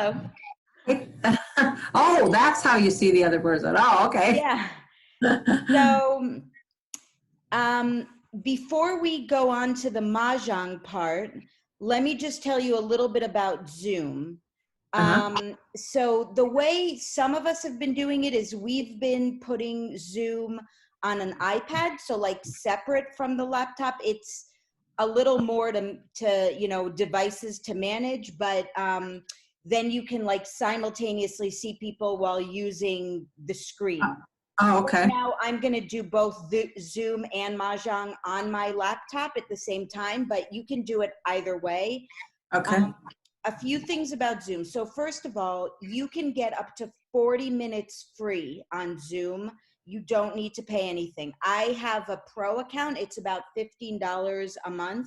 Oh, Oh, that's how you see the other person. Oh, okay. yeah. So before we go on to the Mahjong part, let me just tell you a little bit about Zoom. So the way some of us have been doing it is we've been putting Zoom on an iPad, so like separate from the laptop. It's a little more to you know, devices to manage, but then you can like simultaneously see people while using the screen. Oh, Right okay. now, I'm going to do both the Zoom and Mahjong on my laptop at the same time, but you can do it either way. Okay. A few things about Zoom. So first of all, you can get up to 40 minutes free on Zoom. You don't need to pay anything. I have a pro account. It's about $15 a month.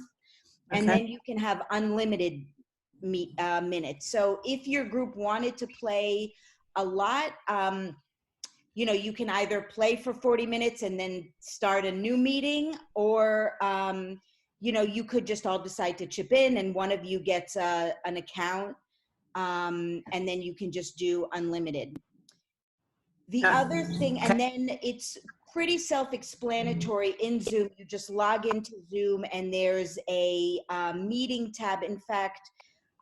And Okay. then you can have unlimited minutes. So if your group wanted to play a lot, you know, you can either play for 40 minutes and then start a new meeting, or, you know, you could just all decide to chip in and one of you gets an account, and then you can just do unlimited. The other thing, and then it's pretty self-explanatory in Zoom. You just log into Zoom and there's a meeting tab. In fact,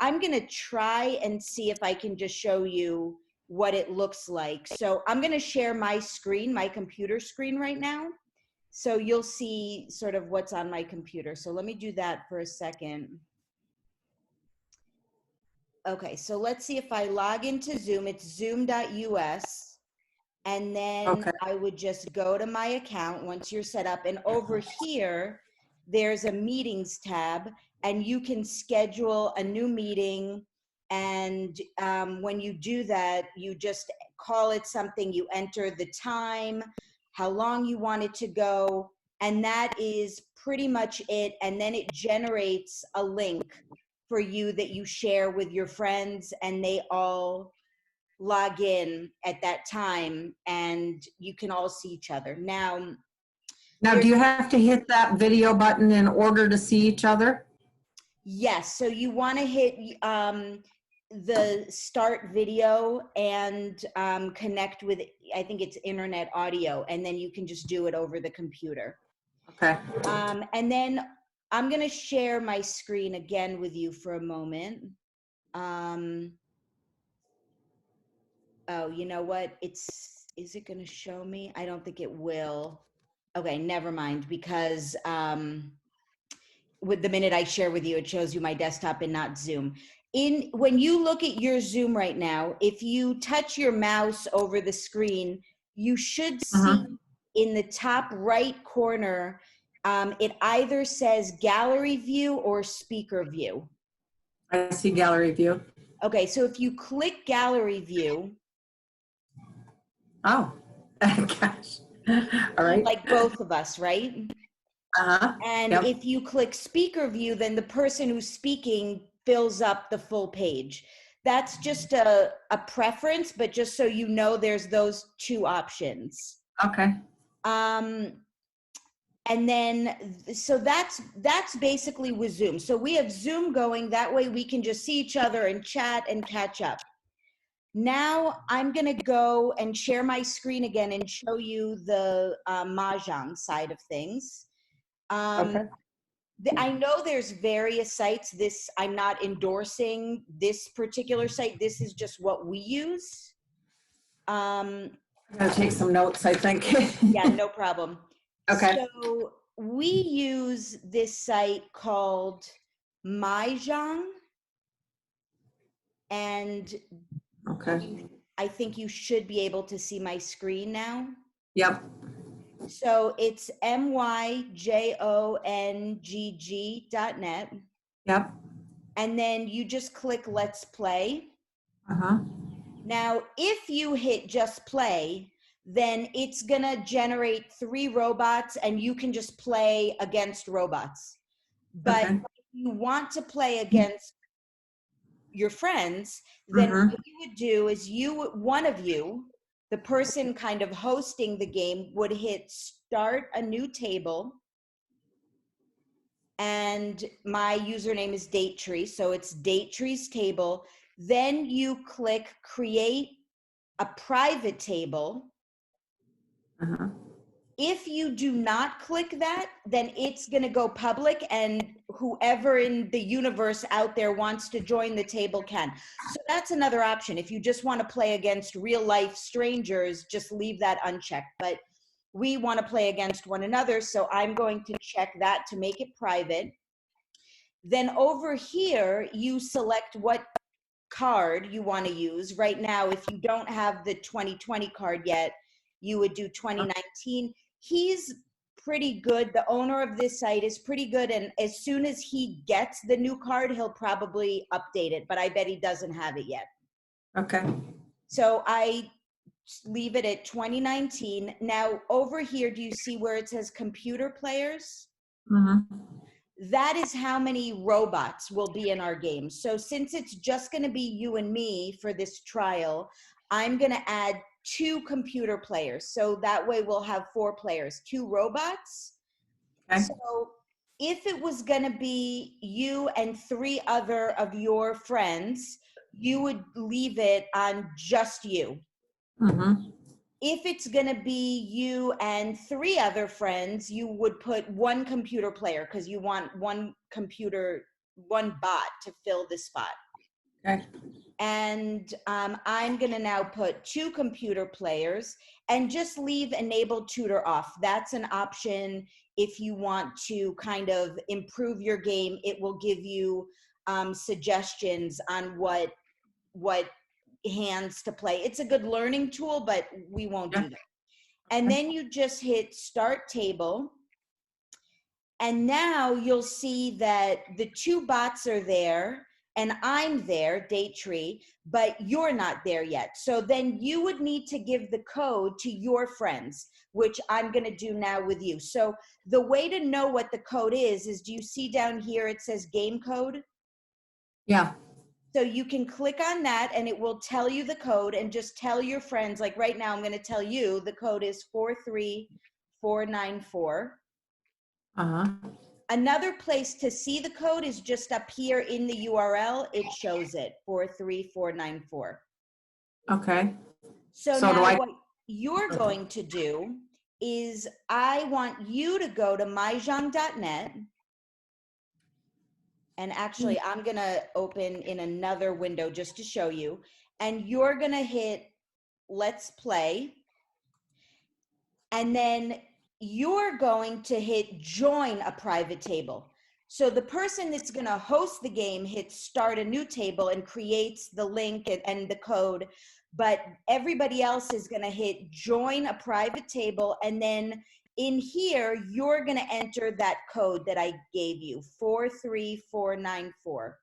I'm going to try and see if I can just show you what it looks like. So I'm going to share my screen, my computer screen right now. So you'll see sort of what's on my computer. So let me do that for a second. Okay, so let's see if I log into Zoom. It's zoom.us. And then I would just go to my account once you're set up. And over here, there's a meetings tab, and you can schedule a new meeting. And when you do that, you just call it something, you enter the time, how long you want it to go, and that is pretty much it. And then it generates a link for you that you share with your friends, and they all log in at that time and you can all see each other. Now, do you have to hit that video button in order to see each other? Yes, so you want to hit the start video and connect with, I think it's internet audio, and then you can just do it over the computer. Okay. And then I'm going to share my screen again with you for a moment. Oh, you know what? Is it going to show me? I don't think it will. Okay, never mind, because with the minute I share with you, it shows you my desktop and not Zoom. When you look at your Zoom right now, if you touch your mouse over the screen, you should see in the top right corner, it either says gallery view or speaker view. I see gallery view. Okay, so if you click gallery view. Oh, gosh. All right. Like both of us, right? And yep. if you click speaker view, then the person who's speaking fills up the full page. That's just a preference, but just so you know, there's those two options. Okay. And then, so that's basically with Zoom. So we have Zoom going, that way we can just see each other and chat and catch up. Now I'm going to go and share my screen again and show you the Mahjong side of things. I know there's various sites. I'm not endorsing this particular site. This is just what we use. I'm going to take some notes, I think. Yeah, no problem. Okay. So we use this site called Mahjongg. And I think you should be able to see my screen now. Yep. So it's myjongg.net. Yep. And then you just click Let's Play. Uh-huh. Now, if you hit Just Play, then it's going to generate 3 robots and you can just play against robots. But if you want to play against your friends, then what you would do is one of you, the person kind of hosting the game, would hit start a new table. And my username is Date Tree. So it's Date Tree's table. Then you click create a private table. Uh-huh. If you do not click that, then it's going to go public, and whoever in the universe out there wants to join the table can. So that's another option. If you just want to play against real life strangers, just leave that unchecked. But we want to play against one another, so I'm going to check that to make it private. Then over here, you select what card you want to use. Right now, if you don't have the 2020 card yet, you would do 2019. He's pretty good. The owner of this site is pretty good, and as soon as he gets the new card, he'll probably update it, but I bet he doesn't have it yet. Okay. So I leave it at 2019. Now over here, do you see where it says computer players? Mm-hmm. That is how many robots will be in our game. So since it's just going to be you and me for this trial, I'm going to add 2 computer players. So that way we'll have 4 players, 2 robots. Okay. So if it was going to be you and 3 other of your friends, you would leave it on just you. Mm-hmm. If it's going to be you and 3 other friends, you would put 1 computer player, because you want 1 computer, 1 bot to fill the spot. Okay. And I'm going to now put 2 computer players and just leave enable tutor off. That's an option if you want to kind of improve your game. It will give you suggestions on what hands to play. It's a good learning tool, but we won't do that. And then you just hit start table. And now you'll see that the 2 bots are there and I'm there, date tree, but you're not there yet. So then you would need to give the code to your friends, which I'm going to do now with you. So the way to know what the code is do you see down here it says game code? Yeah. So you can click on that and it will tell you the code, and just tell your friends, like right now I'm going to tell you the code is 43494. Uh-huh. Another place to see the code is just up here in the URL. It shows it, 43494. Okay. So So now what you're going to do is I want you to go to mahjong.net. And actually, I'm going to open in another window just to show you. And you're going to hit Let's Play. And then you're going to hit Join a Private Table. So the person that's going to host the game hits Start a New Table and creates the link and the code. But everybody else is going to hit Join a Private Table, and then in here, you're going to enter that code that I gave you, 43494.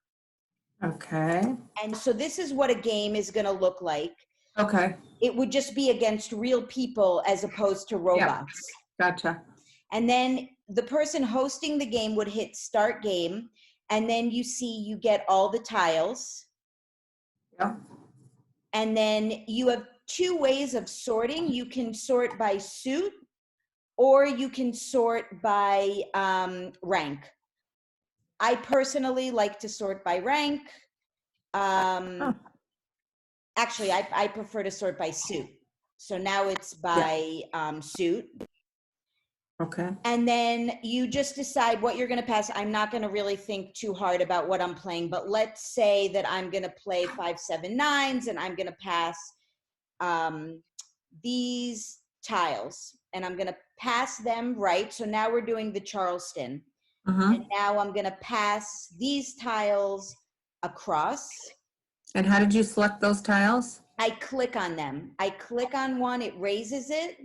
Okay. And so this is what a game is going to look like. Okay. It would just be against real people as opposed to robots. Gotcha. And then the person hosting the game would hit start game. And then you see you get all the tiles. Yeah. And then you have 2 ways of sorting. You can sort by suit, or you can sort by rank. I personally like to sort by rank. Actually, I prefer to sort by suit. So now it's by suit. Okay. And then you just decide what you're going to pass. I'm not going to really think too hard about what I'm playing, but let's say that I'm going to play 5, 7, 9s, and I'm going to pass these tiles, and I'm going to pass them right. So now we're doing the Charleston. Mm-hmm. And now I'm going to pass these tiles across. And how did you select those tiles? I click on them. I click on one, it raises it.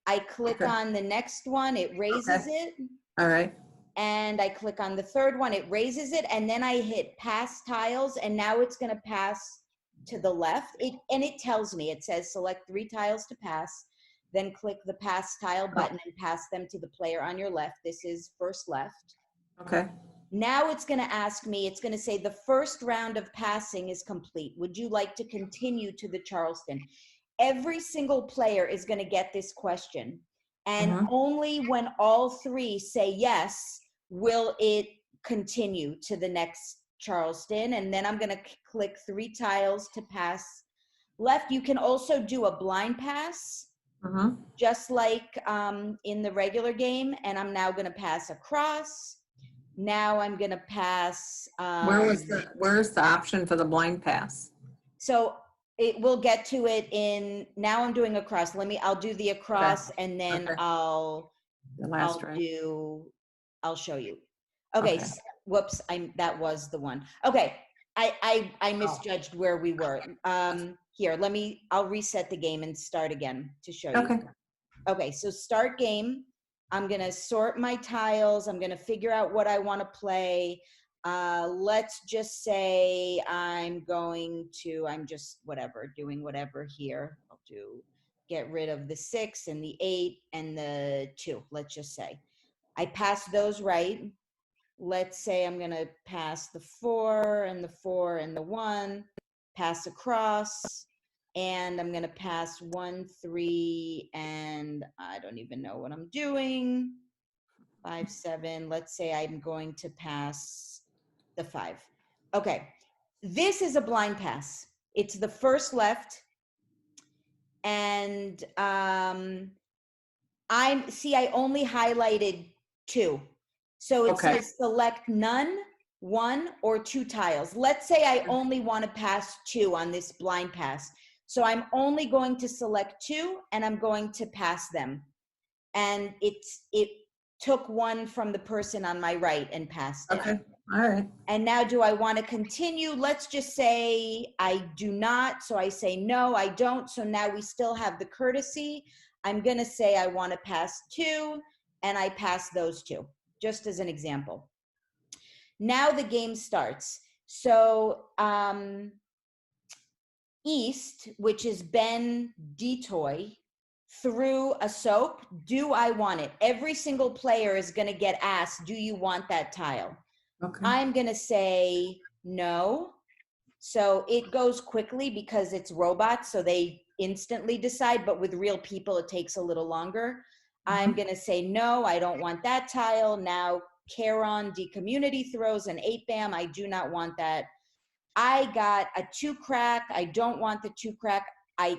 I click on the next one, it raises it. All right. And I click on the third one, it raises it. And then I hit pass tiles, and now it's going to pass to the left. And it tells me, it says select 3 tiles to pass, then click the pass tile button and pass them to the player on your left. This is first left. Okay. Now it's going to ask me, it's going to say the first round of passing is complete. Would you like to continue to the Charleston? Every single player is going to get this question. And only when all 3 say yes, will it continue to the next Charleston, and then I'm going to click 3 tiles to pass left. You can also do a blind pass, just like in the regular game, and I'm now going to pass across. Now I'm going to pass. Where's the option for the blind pass? So we'll get to it in, now I'm doing across. I'll do the across, and then I'll show you. Okay. Whoops. That was the one. Okay. I misjudged where we were. Here, I'll reset the game and start again to show you. Okay. So start game. I'm going to sort my tiles. I'm going to figure out what I want to play. Let's just say I'm just doing whatever here. I'll get rid of the 6 and the 8 and the 2. Let's just say I pass those right. Let's say I'm going to pass the 4 and the 4 and the 1, pass across, and I'm going to pass 1, 3, and I don't even know what I'm doing. 5, 7. Let's say I'm going to pass the 5. Okay. This is a blind pass. It's the first left. And I only highlighted 2. So it says select none, 1 or 2 tiles. Let's say I only want to pass 2 on this blind pass. So I'm only going to select 2 and I'm going to pass them. And it took 1 from the person on my right and passed it. Okay, all right. And now do I want to continue? Let's just say I do not. So I say, no, I don't. So now we still have the courtesy. I'm going to say I want to pass 2 and I pass those 2, just as an example. Now the game starts. So East, which is Ben Detoy, threw a soap. Do I want it? Every single player is going to get asked, do you want that tile? Okay. I'm going to say no. So it goes quickly because it's robots, so they instantly decide, but with real people, it takes a little longer. I'm going to say no, I don't want that tile. Now, Caron D Community throws an 8-bam. I do not want that. I got a 2 crack. I don't want the 2 crack. I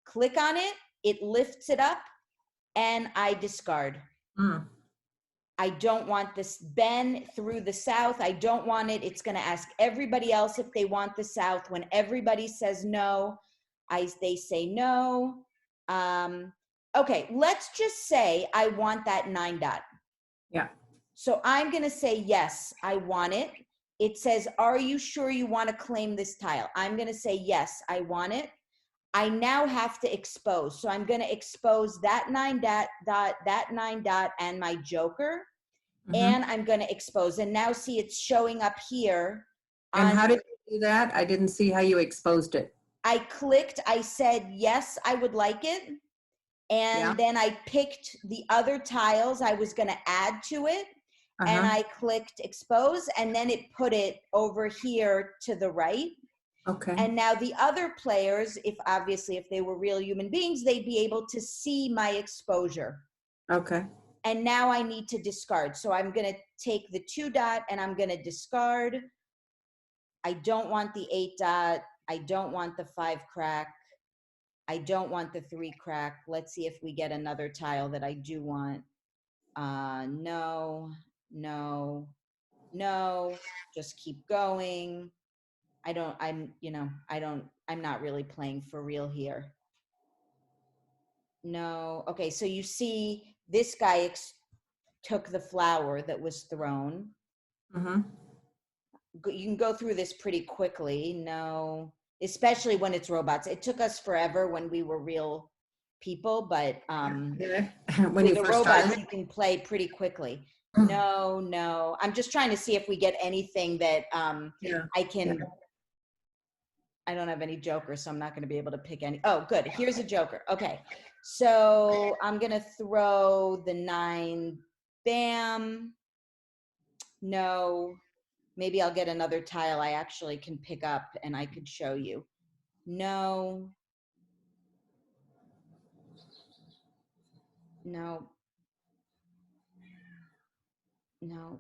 click on it. It lifts it up and I discard. I don't want this. Ben through the South. I don't want it. It's going to ask everybody else if they want the South. When everybody says no, they say no. Okay, let's just say I want that 9 dot. Yeah. So I'm going to say, yes, I want it. It says, are you sure you want to claim this tile? I'm going to say, yes, I want it. I now have to expose. So I'm going to expose that 9 dot, and my joker. And I'm going to expose. And now see, it's showing up here. And how did you do that? I didn't see how you exposed it. I clicked, I said, yes, I would like it. And then I picked the other tiles I was going to add to it. And I clicked expose, and then it put it over here to the right. Okay. And now the other players, if they were real human beings, they'd be able to see my exposure. Okay. And now I need to discard. So I'm going to take the 2 dot and I'm going to discard. I don't want the 8 dot. I don't want the 5 crack. I don't want the 3 crack. Let's see if we get another tile that I do want. No, no, no. Just keep going. I'm not really playing for real here. No. Okay, so you see this guy took the flower that was thrown. You can go through this pretty quickly. No, especially when it's robots. It took us forever when we were real people, but when with the robots, you can play pretty quickly. No, no. I'm just trying to see if we get anything that I can. Yeah. I don't have any jokers, so I'm not going to be able to pick any. Oh, good. Here's a joker. Okay. So I'm going to throw the 9 bam. No. Maybe I'll get another tile I actually can pick up and I could show you. No. No. No.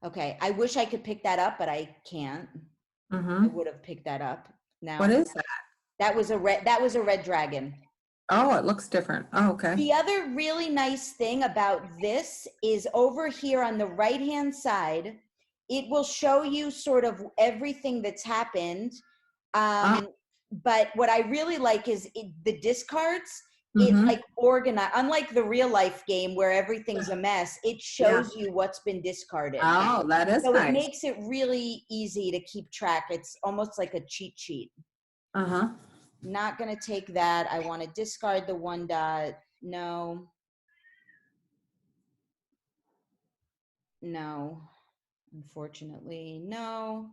Okay, I wish I could pick that up, but I can't. I would have picked that up. What Now, is that? that was a red dragon. Oh, it looks different. Oh, okay. The other really nice thing about this is over here on the right-hand side, it will show you sort of everything that's happened. But what I really like is the discards, it like organize, unlike the real life game where everything's a mess, it shows you what's been discarded. Oh, that is So nice. it makes it really easy to keep track. It's almost like a cheat sheet. Not going to take that. I want to discard the 1 dot. No. No. Unfortunately, no.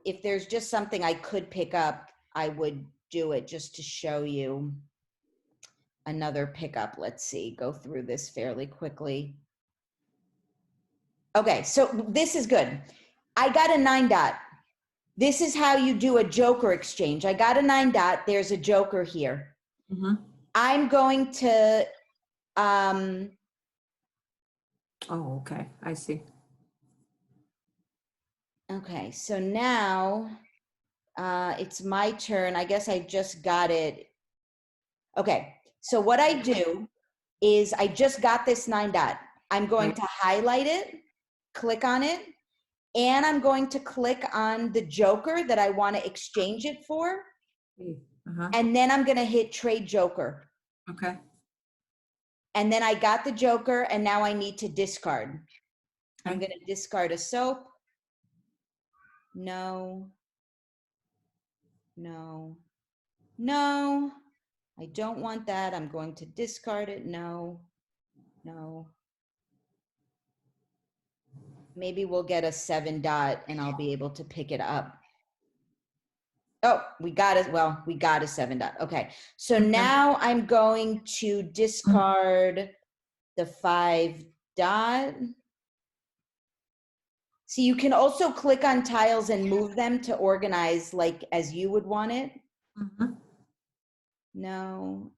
If there's just something I could pick up, I would do it just to show you another pickup. Let's see. Go through this fairly quickly. Okay, so this is good. I got a 9 dot. This is how you do a joker exchange. I got a 9 dot. There's a joker here. I'm going to, oh, okay. I see. Okay, so now it's my turn. I guess I just got it. Okay, so what I do is I just got this 9 dot. I'm going to highlight it, click on it, and I'm going to click on the joker that I want to exchange it for. And then I'm going to hit trade joker. Okay. And then I got the joker, and now I need to discard. I'm going to discard a soap. No. No. No. I don't want that. I'm going to discard it. No. No. Maybe we'll get a 7 dot and I'll be able to pick it up. Oh, we got it. Well, we got a 7 dot. Okay. So now I'm going to discard the 5 dot. So you can also click on tiles and move them to organize like as you would want it. No.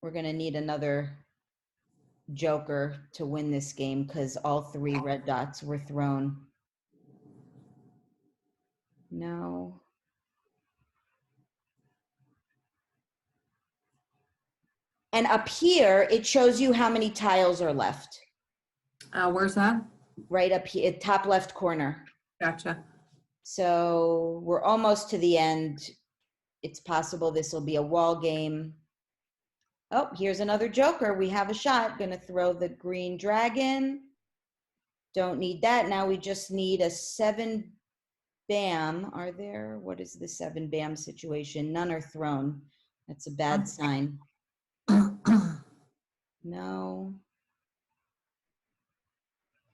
We're going to need another joker to win this game because all 3 red dots were thrown. No. And up here, it shows you how many tiles are left. Where's that? Right up here, top left corner. Gotcha. So we're almost to the end. It's possible this will be a wall game. Oh, here's another joker. We have a shot. Gonna throw the green dragon. Don't need that. Now we just need a 7 bam. Are there? What is the 7 bam situation? None are thrown. That's a bad sign. No.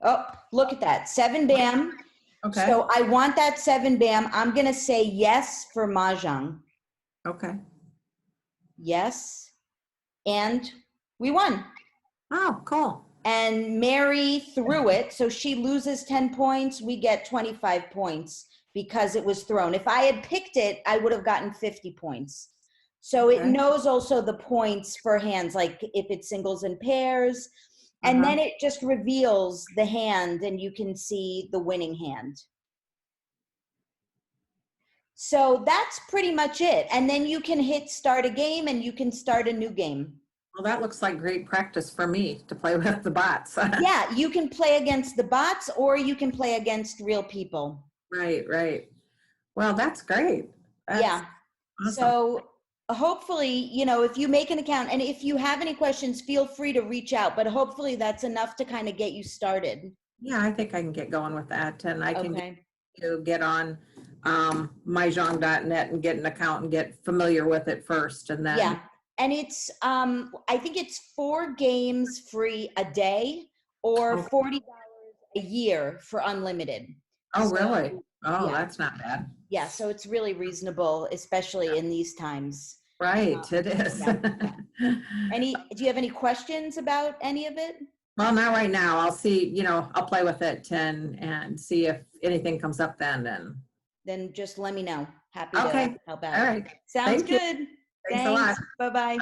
Oh, look at that. 7 bam. Okay. So I want that 7 bam. I'm going to say yes for Mahjong. Okay. Yes. And we won. Oh, cool. And Mary threw it. So she loses 10 points. We get 25 points because it was thrown. If I had picked it, I would have gotten 50 points. So it knows also the points for hands, like if it's singles and pairs. And then it just reveals the hand and you can see the winning hand. So that's pretty much it. And then you can hit start a game and you can start a new game. Well, that looks like great practice for me to play with the bots. Yeah, you can play against the bots or you can play against real people. Right, right. Well, that's great. That's awesome. So hopefully, you know, if you make an account and if you have any questions, feel free to reach out, but hopefully that's enough to kind of get you started. Yeah, I think I can get going with that, and I can get on mahjong.net and get an account and get familiar with it first, and then and it's I think it's 4 games free a day or $40 a year for unlimited. Oh, really? Oh, that's not bad. Yeah, so it's really reasonable, especially in these times. Right, it is. Do you have any questions about any of it? Well, not right now. I'll see, you know, I'll play with it and see if anything comes up then. Then just let me know. Happy to help out. All right. Sounds good. Thanks a lot. Bye-bye.